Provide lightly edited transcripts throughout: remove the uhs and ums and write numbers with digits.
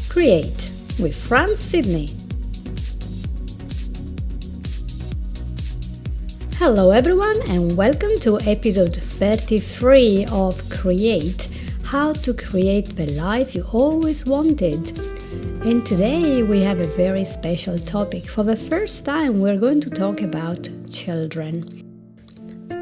Create with Franz, Sidney. Hello everyone and welcome to episode 33 of Create, how to create the life you always wanted. And today we have a very special topic. For the first time we're going to talk about children.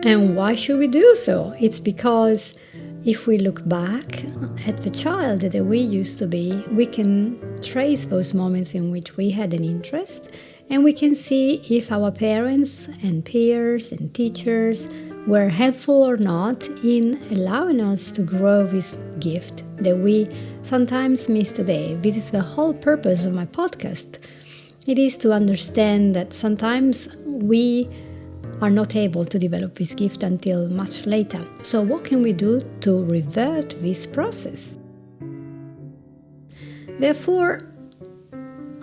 And why should we do so? It's because if we look back at the child that we used to be, we can trace those moments in which we had an interest, and we can see if our parents and peers and teachers were helpful or not in allowing us to grow this gift that we sometimes miss today. This is the whole purpose of my podcast. It is to understand that sometimes we are not able to develop this gift until much later. So what can we do to revert this process? Therefore,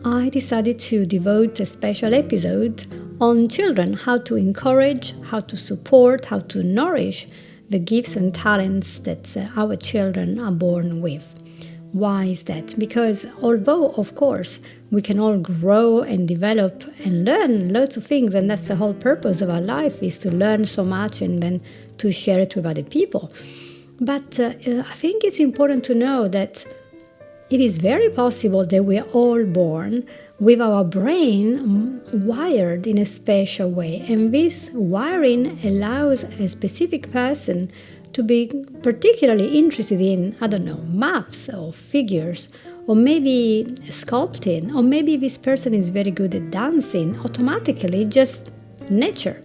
I decided to devote a special episode on children, how to encourage, how to support, how to nourish the gifts and talents that our children are born with. Why is that? Because although, of course, we can all grow and develop and learn lots of things, and that's the whole purpose of our life, is to learn so much and then to share it with other people. But I think it's important to know that it is very possible that we are all born with our brain wired in a special way, and this wiring allows a specific person to be particularly interested in, maths or figures, or maybe sculpting, or maybe this person is very good at dancing, automatically, just nature.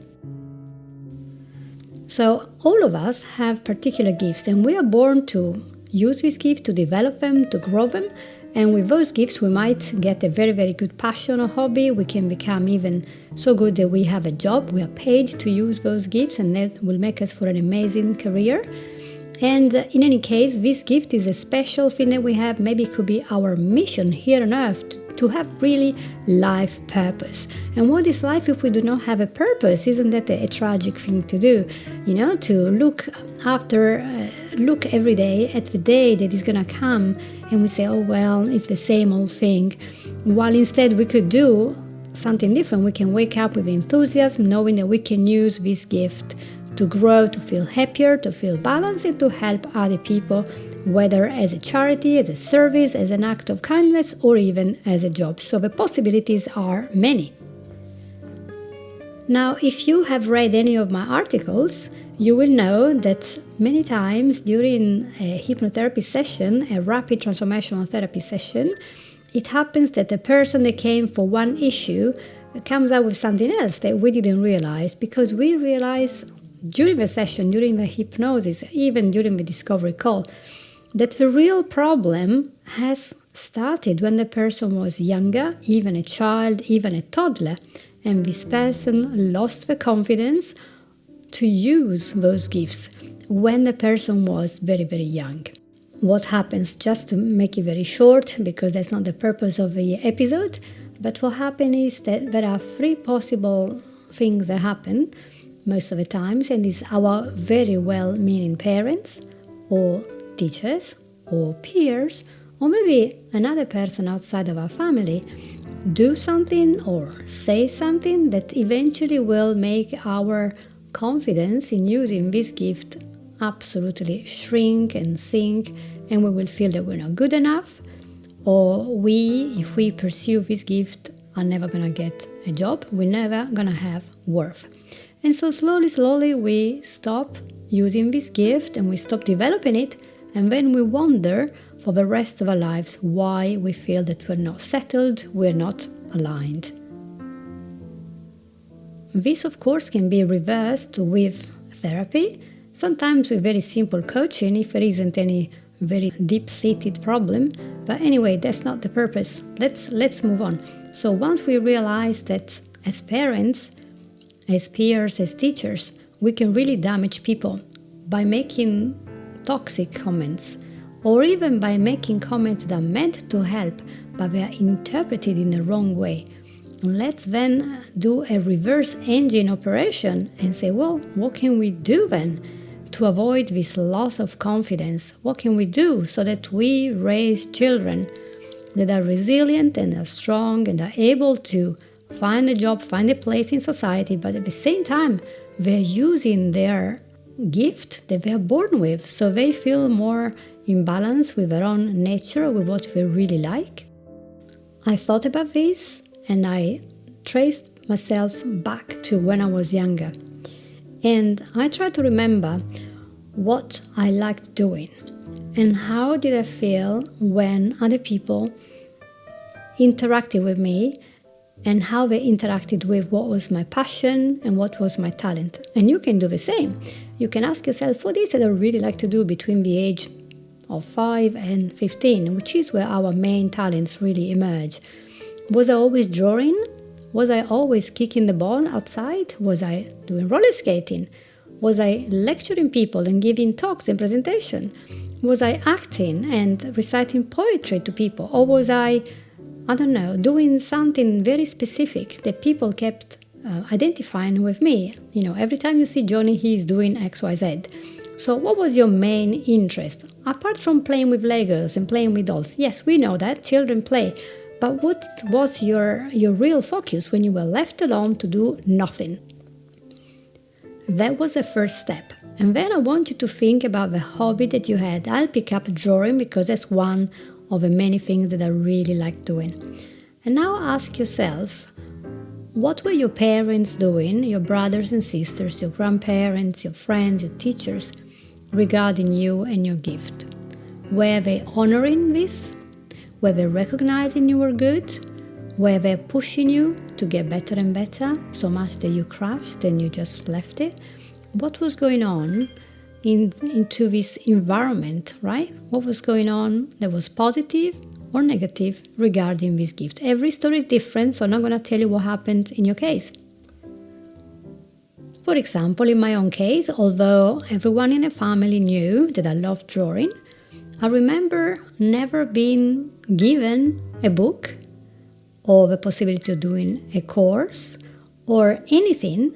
So all of us have particular gifts, and we are born to use these gifts, to develop them, to grow them. And with those gifts, we might get a very, very good passion or hobby. We can become even so good that we have a job. We are paid to use those gifts, and that will make us for an amazing career. And in any case, this gift is a special thing that we have. Maybe it could be our mission here on earth to have really life purpose. And what is life if we do not have a purpose? Isn't that a tragic thing to do? To look every day at the day that is going to come, and we say, oh, well, it's the same old thing. While instead we could do something different. We can wake up with enthusiasm, knowing that we can use this gift to grow, to feel happier, to feel balanced, and to help other people, whether as a charity, as a service, as an act of kindness, or even as a job. So the possibilities are many. Now, if you have read any of my articles, you will know that many times during a hypnotherapy session, a rapid transformational therapy session, it happens that the person that came for one issue comes out with something else that we didn't realize, because we realize during the session, during the hypnosis, even during the discovery call, that the real problem has started when the person was younger, even a child, even a toddler, and this person lost the confidence to use those gifts when the person was very, very young. What happens, just to make it very short, because that's not the purpose of the episode, but what happens is that there are three possible things that happen most of the times, and it's our very well-meaning parents or teachers or peers, or maybe another person outside of our family do something or say something that eventually will make our confidence in using this gift absolutely shrink and sink, and we will feel that we're not good enough, or if we pursue this gift, are never going to get a job, we're never going to have worth. And so slowly we stop using this gift and we stop developing it, and then we wonder for the rest of our lives why we feel that we're not settled, we're not aligned. This, of course, can be reversed with therapy, sometimes with very simple coaching if there isn't any very deep-seated problem. But anyway, that's not the purpose. Let's move on. So once we realize that as parents, as peers, as teachers, we can really damage people by making toxic comments, or even by making comments that are meant to help, but they are interpreted in the wrong way. Let's then do a reverse engine operation and say, well, what can we do then to avoid this loss of confidence? What can we do so that we raise children that are resilient and are strong and are able to find a job, find a place in society, but at the same time, they're using their gift that they are born with, so they feel more in balance with their own nature, with what they really like. I thought about this and I traced myself back to when I was younger. And I tried to remember what I liked doing and how did I feel when other people interacted with me and how they interacted with what was my passion and what was my talent. And you can do the same. You can ask yourself, what is it I really like to do between the age of 5 and 15, which is where our main talents really emerge. Was I always drawing? Was I always kicking the ball outside? Was I doing roller skating? Was I lecturing people and giving talks and presentation? Was I acting and reciting poetry to people? Or was I don't know, doing something very specific that people kept identifying with me? You know, every time you see Johnny, he's doing X, Y, Z. So what was your main interest? Apart from playing with Legos and playing with dolls, yes, we know that, children play. But what was your real focus when you were left alone to do nothing? That was the first step. And then I want you to think about the hobby that you had. I'll pick up drawing because that's one of the many things that I really like doing. And now ask yourself, what were your parents doing, your brothers and sisters, your grandparents, your friends, your teachers, regarding you and your gift? Were they honoring this? Were they recognizing you were good? Were they pushing you to get better and better, so much that you crashed and you just left it? What was going on into this environment, right? What was going on that was positive or negative regarding this gift? Every story is different, so I'm not going to tell you what happened in your case. For example, in my own case, although everyone in the family knew that I loved drawing, I remember never being given a book or the possibility of doing a course or anything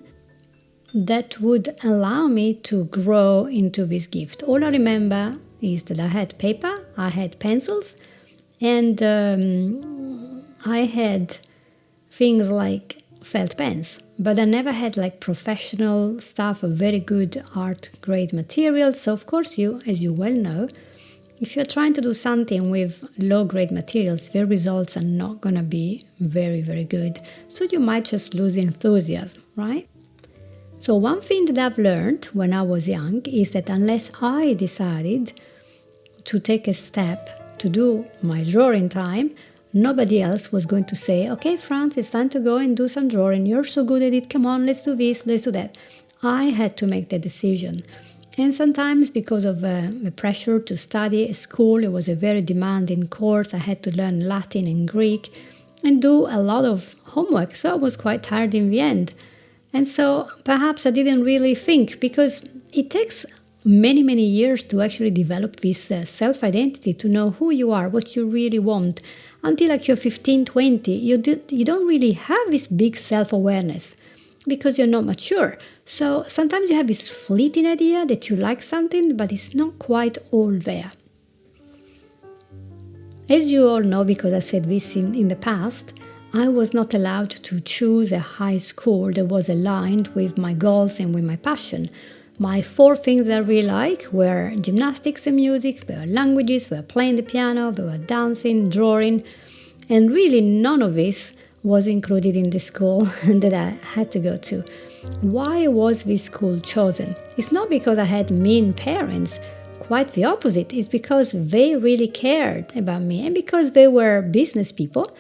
that would allow me to grow into this gift. All I remember is that I had paper, I had pencils, and I had things like felt pens. But I never had like professional stuff or very good art grade materials. So of course as you well know, if you're trying to do something with low grade materials, the results are not going to be very, very good. So you might just lose enthusiasm, right? So one thing that I've learned when I was young is that unless I decided to take a step to do my drawing time, nobody else was going to say, okay, Franz, it's time to go and do some drawing. You're so good at it. Come on, let's do this, let's do that. I had to make the decision. And sometimes because of the pressure to study at school, it was a very demanding course. I had to learn Latin and Greek and do a lot of homework. So I was quite tired in the end. And so perhaps I didn't really think, because it takes many, many years to actually develop this self-identity, to know who you are, what you really want. Until like you're 15, 20, you don't really have this big self-awareness because you're not mature. So sometimes you have this fleeting idea that you like something, but it's not quite all there. As you all know, because I said this in the past, I was not allowed to choose a high school that was aligned with my goals and with my passion. My 4 things that I really like were gymnastics and music, there were languages, there were playing the piano, there were dancing, drawing, and really none of this was included in the school that I had to go to. Why was this school chosen? It's not because I had mean parents, quite the opposite. It's because they really cared about me, and because they were business people.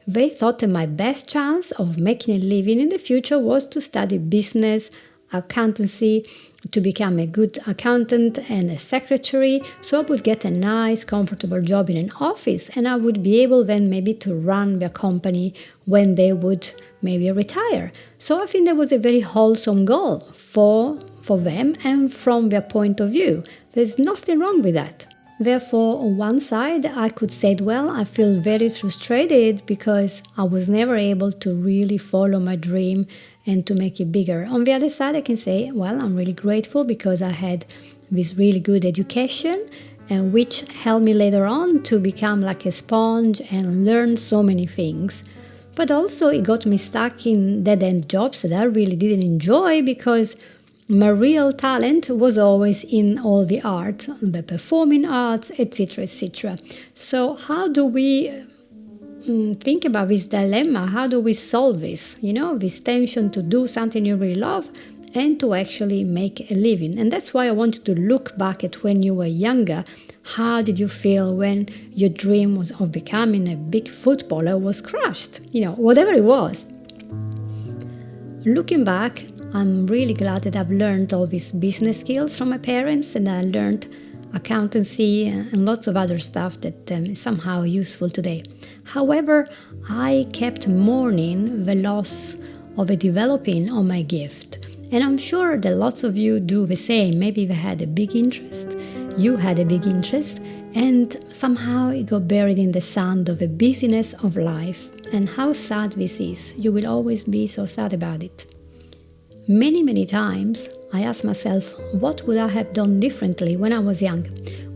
They thought that my best chance of making a living in the future was to study business, accountancy, to become a good accountant and a secretary, so I would get a nice, comfortable job in an office, and I would be able then maybe to run their company when they would maybe retire. So I think that was a very wholesome goal for them and from their point of view. There's nothing wrong with that. Therefore, on one side, I could say, well, I feel very frustrated because I was never able to really follow my dream and to make it bigger. On the other side, I can say, well, I'm really grateful because I had this really good education and which helped me later on to become like a sponge and learn so many things. But also it got me stuck in dead-end jobs that I really didn't enjoy because my real talent was always in all the art, the performing arts, etc., etc. So how do we think about this dilemma? How do we solve this? This tension to do something you really love and to actually make a living. And that's why I wanted to look back at when you were younger. How did you feel when your dream of becoming a big footballer was crushed? Whatever it was. Looking back, I'm really glad that I've learned all these business skills from my parents, and I learned accountancy and lots of other stuff that is somehow useful today. However, I kept mourning the loss of a developing of my gift. And I'm sure that lots of you do the same. Maybe you had a big interest, you had a big interest, and somehow it got buried in the sand of the busyness of life. And how sad this is. You will always be so sad about it. Many times I ask myself, what would I have done differently when I was young?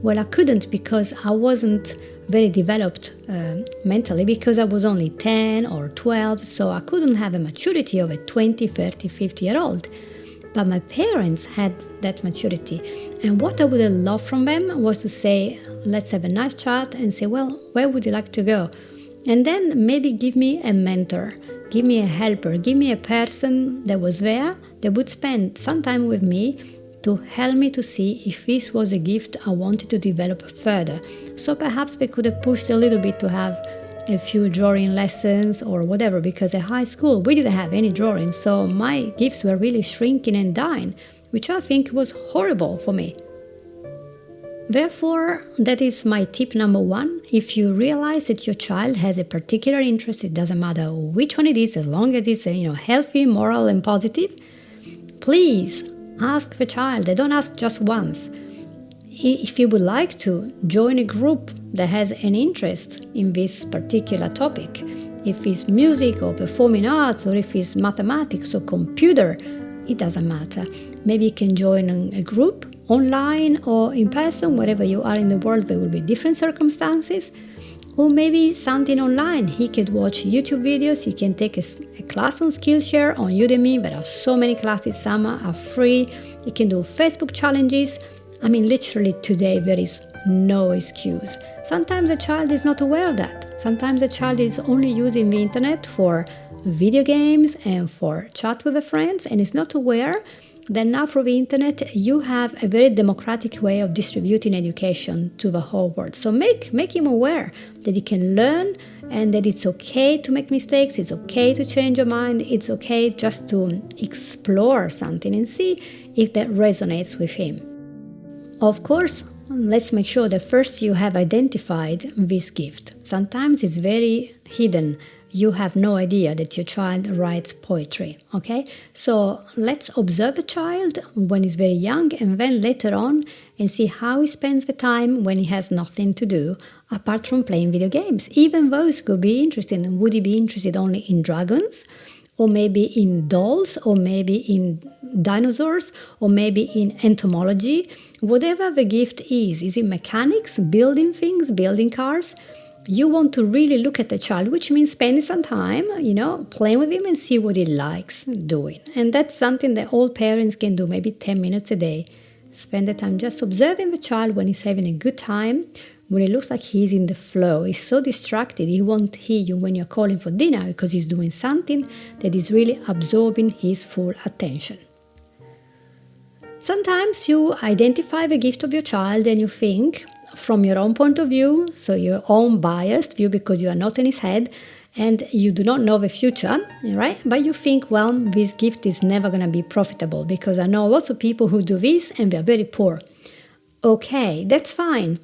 Well, I couldn't because I wasn't very developed mentally because I was only 10 or 12, so I couldn't have a maturity of a 20, 30, 50-year-old. But my parents had that maturity. And what I would have loved from them was to say, let's have a nice chat and say, well, where would you like to go? And then maybe give me a mentor. Give me a helper, give me a person that was there, that would spend some time with me to help me to see if this was a gift I wanted to develop further. So perhaps they could have pushed a little bit to have a few drawing lessons or whatever, because at high school we didn't have any drawing, so my gifts were really shrinking and dying, which I think was horrible for me. Therefore, that is my tip number 1. If you realize that your child has a particular interest, it doesn't matter which one it is, as long as it's healthy, moral, and positive, please ask the child. Don't ask just once. If you would like to join a group that has an interest in this particular topic, if it's music or performing arts, or if it's mathematics or computer, it doesn't matter. Maybe you can join a group online or in person, wherever you are in the world. There will be different circumstances. Or maybe something online. He could watch YouTube videos. He can take a class on Skillshare on Udemy. There are so many classes. Some are free. He can do Facebook challenges. I mean, literally today there is no excuse. Sometimes a child is not aware of that. Sometimes a child is only using the internet for video games and for chat with their friends, and is not aware that now through the internet you have a very democratic way of distributing education to the whole world. So make him aware that he can learn and that it's okay to make mistakes, it's okay to change your mind, it's okay just to explore something and see if that resonates with him. Of course, let's make sure that first you have identified this gift. Sometimes it's very hidden. You have no idea that your child writes poetry, okay? So let's observe the child when he's very young, and then later on and see how he spends the time when he has nothing to do apart from playing video games. Even those could be interesting. Would he be interested only in dragons? Or maybe in dolls? Or maybe in dinosaurs? Or maybe in entomology? Whatever the gift is it mechanics, building things, building cars? You want to really look at the child, which means spending some time, playing with him and see what he likes doing. And that's something that all parents can do, maybe 10 minutes a day. Spend the time just observing the child when he's having a good time, when it looks like he's in the flow. He's so distracted, he won't hear you when you're calling for dinner because he's doing something that is really absorbing his full attention. Sometimes you identify the gift of your child and you think, from your own point of view, so your own biased view, because you are not in his head and you do not know the future, right? But you think, well, this gift is never going to be profitable because I know lots of people who do this and they're very poor. Okay, that's fine.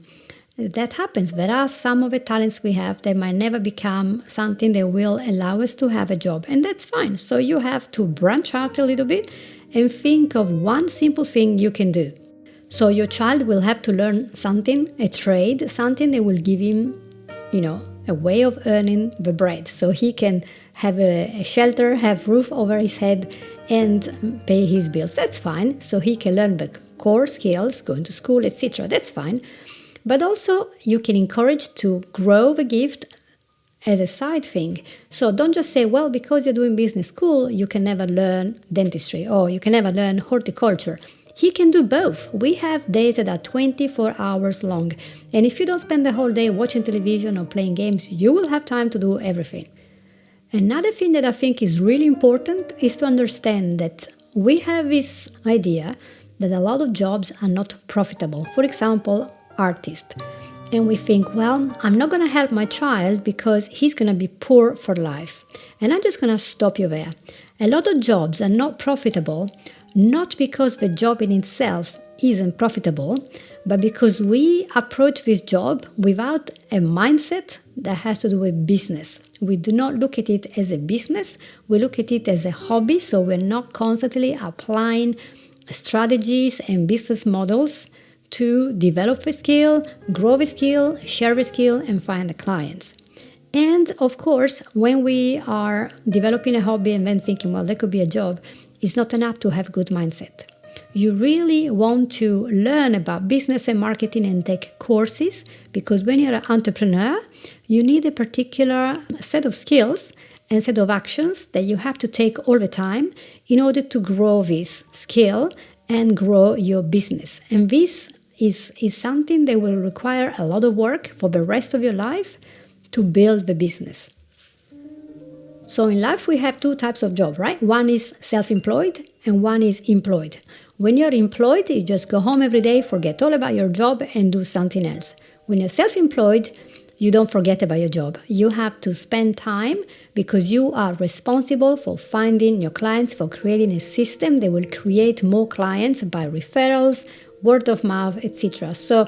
That happens. There are some of the talents we have that might never become something that will allow us to have a job, and that's fine. So you have to branch out a little bit and think of one simple thing you can do. So your child will have to learn something, a trade, something that will give him, a way of earning the bread. So he can have a shelter, have roof over his head, and pay his bills. That's fine. So he can learn the core skills, going to school, etc. That's fine. But also you can encourage to grow the gift as a side thing. So don't just say, well, because you're doing business school, you can never learn dentistry or you can never learn horticulture. He can do both. We have days that are 24 hours long. And if you don't spend the whole day watching television or playing games, you will have time to do everything. Another thing that I think is really important is to understand that we have this idea that a lot of jobs are not profitable. For example, artists. And we think, well, I'm not going to help my child because he's going to be poor for life. And I'm just going to stop you there. A lot of jobs are not profitable, not because the job in itself isn't profitable, but because we approach this job without a mindset that has to do with business. We do not look at it as a business. We look at it as a hobby, so we're not constantly applying strategies and business models to develop a skill, grow a skill, share a skill, and find the clients. And of course, when we are developing a hobby and then thinking, well, that could be a job, it's not enough to have a good mindset. You really want to learn about business and marketing and take courses, because when you're an entrepreneur, you need a particular set of skills and set of actions that you have to take all the time in order to grow this skill and grow your business. And this is something that will require a lot of work for the rest of your life to build the business. So in life, we have two types of job, right? One is self-employed and one is employed. When you're employed, you just go home every day, forget all about your job and do something else. When you're self-employed, you don't forget about your job. You have to spend time because you are responsible for finding your clients, for creating a system that will create more clients by referrals, word of mouth, etc. So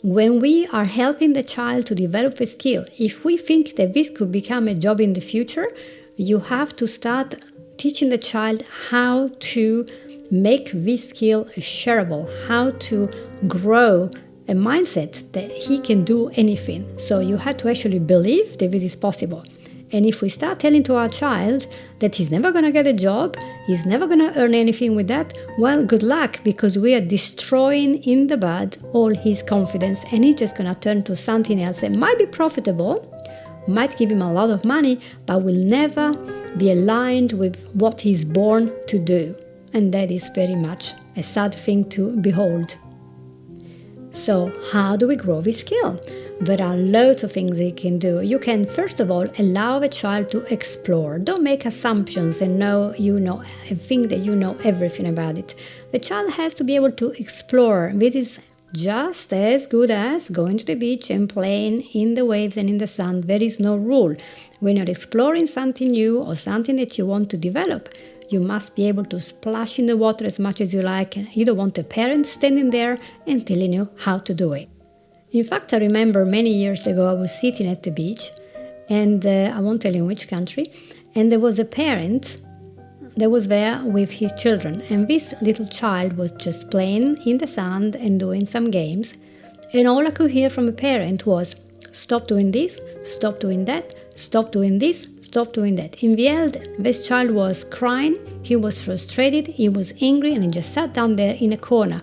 when we are helping the child to develop a skill, if we think that this could become a job in the future, you have to start teaching the child how to make this skill shareable, how to grow a mindset that he can do anything. So you have to actually believe that this is possible. And if we start telling to our child that he's never going to get a job, he's never going to earn anything with that, well, good luck, because we are destroying in the bud all his confidence, and he's just going to turn to something else that might be profitable, might give him a lot of money, but will never be aligned with what he's born to do. And that is very much a sad thing to behold. So how do we grow this skill? There are loads of things you can do. You can, first of all, allow the child to explore. Don't make assumptions and think that you know everything about it. The child has to be able to explore. This is just as good as going to the beach and playing in the waves and in the sun. There is no rule. When you're exploring something new or something that you want to develop, you must be able to splash in the water as much as you like. You don't want a parent standing there and telling you how to do it. In fact, I remember many years ago, I was sitting at the beach, and I won't tell you in which country, and there was a parent that was there with his children, and this little child was just playing in the sand and doing some games, and all I could hear from the parent was, stop doing this, stop doing that, stop doing this, stop doing that. In the end, this child was crying, he was frustrated, he was angry, and he just sat down there in a corner.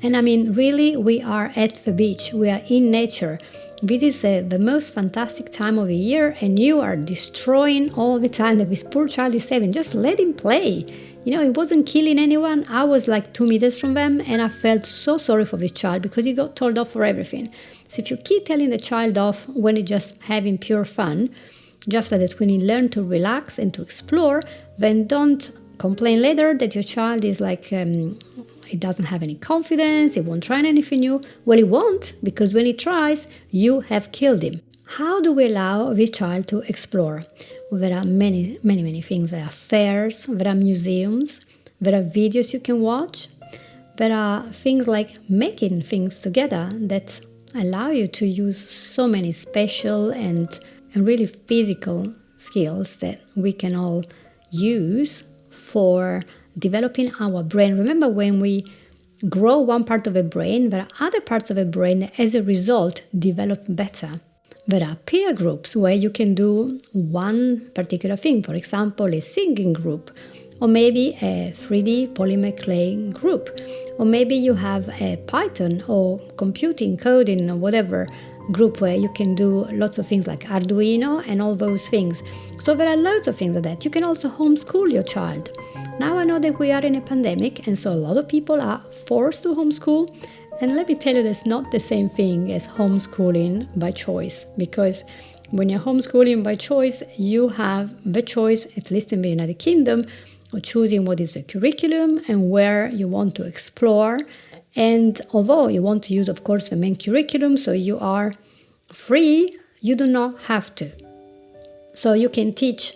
And I mean, really, we are at the beach, we are in nature. This is the most fantastic time of the year, and you are destroying all the time that this poor child is having. Just let him play. You know, he wasn't killing anyone. I was like 2 meters from them, and I felt so sorry for this child because he got told off for everything. So if you keep telling the child off when he's just having pure fun, just like that when he learns to relax and to explore, then don't complain later that your child is like... he doesn't have any confidence, he won't try anything new. Well, he won't, because when he tries, you have killed him. How do we allow this child to explore? Well, there are many, many, many things. There are fairs, there are museums, there are videos you can watch. There are things like making things together that allow you to use so many special and really physical skills that we can all use for developing our brain. Remember, when we grow one part of the brain, there are other parts of the brain that as a result develop better. There are peer groups where you can do one particular thing, for example, a singing group or maybe a 3D polymer clay group, or maybe you have a Python or computing, coding, or whatever group where you can do lots of things like Arduino and all those things. So there are loads of things like that. You can also homeschool your child. Now I know that we are in a pandemic, and so a lot of people are forced to homeschool. And let me tell you, that's not the same thing as homeschooling by choice, because when you're homeschooling by choice, you have the choice, at least in the United Kingdom, of choosing what is the curriculum and where you want to explore. And although you want to use, of course, the main curriculum, so you are free, you do not have to. So you can teach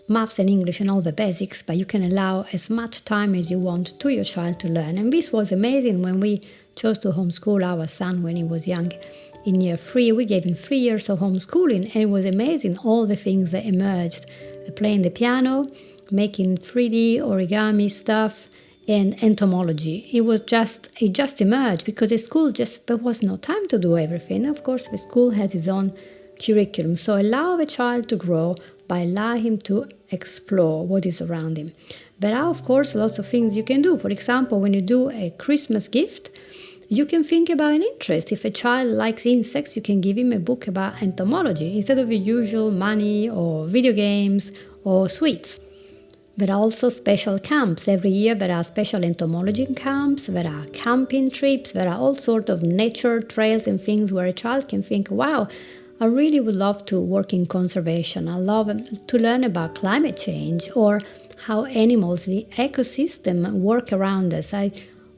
maths and English and all the basics, but you can allow as much time as you want to your child to learn. And this was amazing when we chose to homeschool our son when he was young. In year 3, we gave him 3 years of homeschooling, and it was amazing, all the things that emerged. Playing the piano, making 3D origami stuff, and entomology. It just emerged because the school there was no time to do everything. Of course, the school has its own curriculum. So allow the child to grow by allowing him to explore what is around him. There are, of course, lots of things you can do. For example, when you do a Christmas gift, you can think about an interest. If a child likes insects, you can give him a book about entomology instead of the usual money or video games or sweets. There are also special camps. Every year there are special entomology camps, there are camping trips, there are all sorts of nature trails and things where a child can think, wow, I really would love to work in conservation. I love to learn about climate change or how animals, the ecosystem work around us. I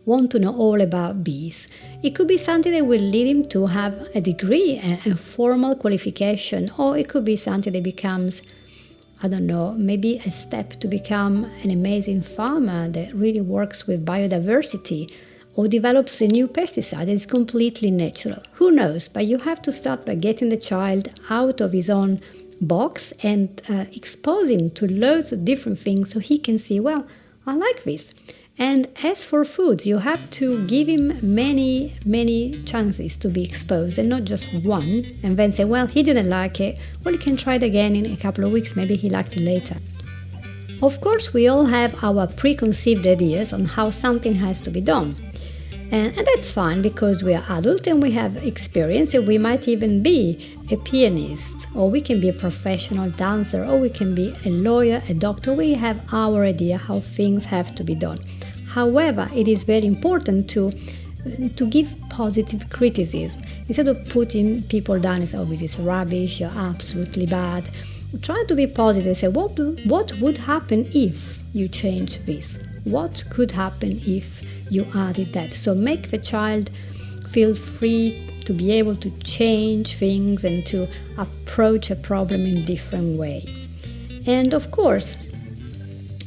want to know all about bees. It could be something that will lead him to have a degree, a formal qualification, or it could be something that becomes, I don't know, maybe a step to become an amazing farmer that really works with biodiversity or develops a new pesticide that is completely natural. Who knows? But you have to start by getting the child out of his own box and expose him to loads of different things so he can see, well, I like this. And as for foods, you have to give him many, many chances to be exposed and not just one and then say, well, he didn't like it. Well, you can try it again in a couple of weeks. Maybe he liked it later. Of course, we all have our preconceived ideas on how something has to be done. And that's fine because we are adult and we have experience, and we might even be a pianist, or we can be a professional dancer, or we can be a lawyer, a doctor. We have our idea how things have to be done. However, it is very important to give positive criticism. Instead of putting people down and say, oh, this is rubbish, you're absolutely bad. Try to be positive and say, what would happen if you change this? What could happen if you added that? So make the child feel free to be able to change things and to approach a problem in a different way. And of course,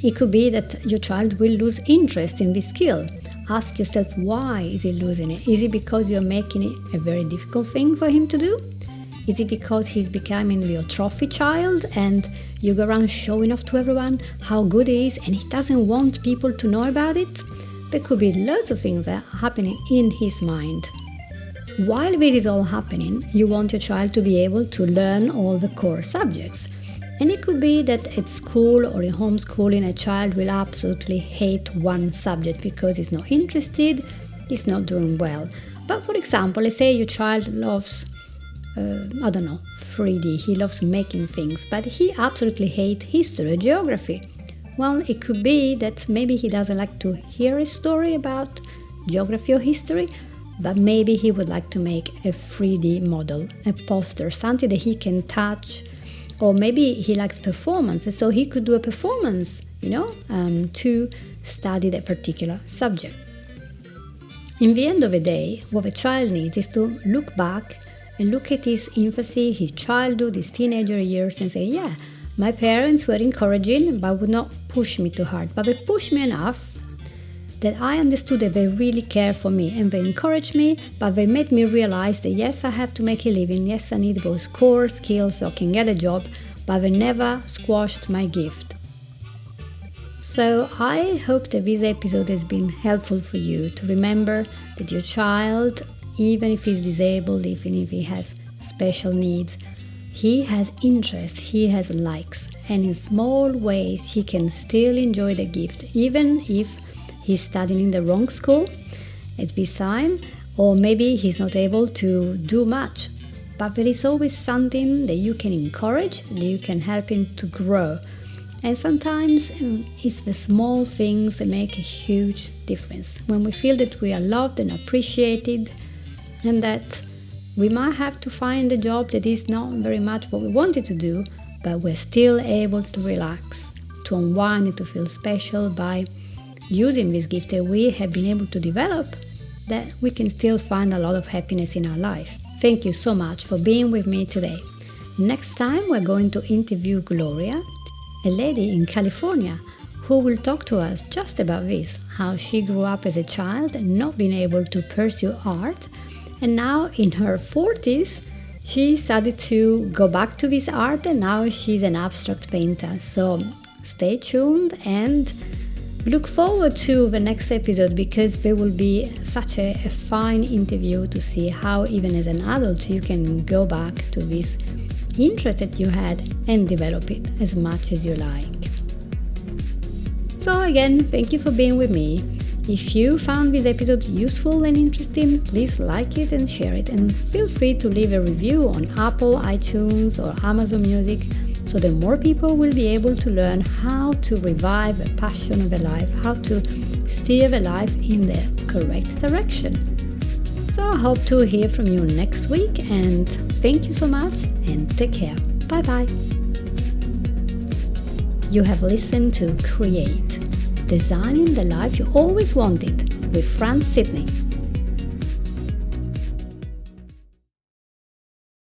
it could be that your child will lose interest in this skill. Ask yourself, why is he losing it? Is it because you're making it a very difficult thing for him to do? Is it because he's becoming your trophy child and you go around showing off to everyone how good he is and he doesn't want people to know about it? There could be loads of things that are happening in his mind. While this is all happening, you want your child to be able to learn all the core subjects. And it could be that at school or in homeschooling, a child will absolutely hate one subject because he's not interested, he's not doing well. But for example, let's say your child loves, 3D, he loves making things, but he absolutely hates history or geography. Well, it could be that maybe he doesn't like to hear a story about geography or history, but maybe he would like to make a 3D model, a poster, something that he can touch. Or maybe he likes performance, and so he could do a performance, to study that particular subject. In the end of the day, what a child needs is to look back and look at his infancy, his childhood, his teenager years, and say, yeah, my parents were encouraging, but would not push me too hard. But they pushed me enough that I understood that they really care for me, and they encouraged me, but they made me realize that yes, I have to make a living, yes, I need those core skills so I can get a job, but they never squashed my gift. So I hope that this episode has been helpful for you to remember that your child, even if he's disabled, even if he has special needs, he has interest, he has likes, and in small ways he can still enjoy the gift, even if he's studying in the wrong school at this time, or maybe he's not able to do much. But there is always something that you can encourage, that you can help him to grow. And sometimes it's the small things that make a huge difference. When we feel that we are loved and appreciated, and that we might have to find a job that is not very much what we wanted to do, but we're still able to relax, to unwind and to feel special by using this gift that we have been able to develop, that we can still find a lot of happiness in our life. Thank you so much for being with me today. Next time we're going to interview Gloria, a lady in California, who will talk to us just about this, how she grew up as a child and not being able to pursue art, and now in her 40s she started to go back to this art, and now she's an abstract painter. So stay tuned and look forward to the next episode, because there will be such a fine interview to see how even as an adult you can go back to this interest that you had and develop it as much as you like. So again, thank you for being with me. If you found this episode useful and interesting, please like it and share it, and feel free to leave a review on Apple, iTunes or Amazon Music, so that more people will be able to learn how to revive a passion of a life, how to steer the life in the correct direction. So I hope to hear from you next week, and thank you so much and take care. Bye bye. You have listened to Create, Designing the Life You Always Wanted with Franz, Sidney.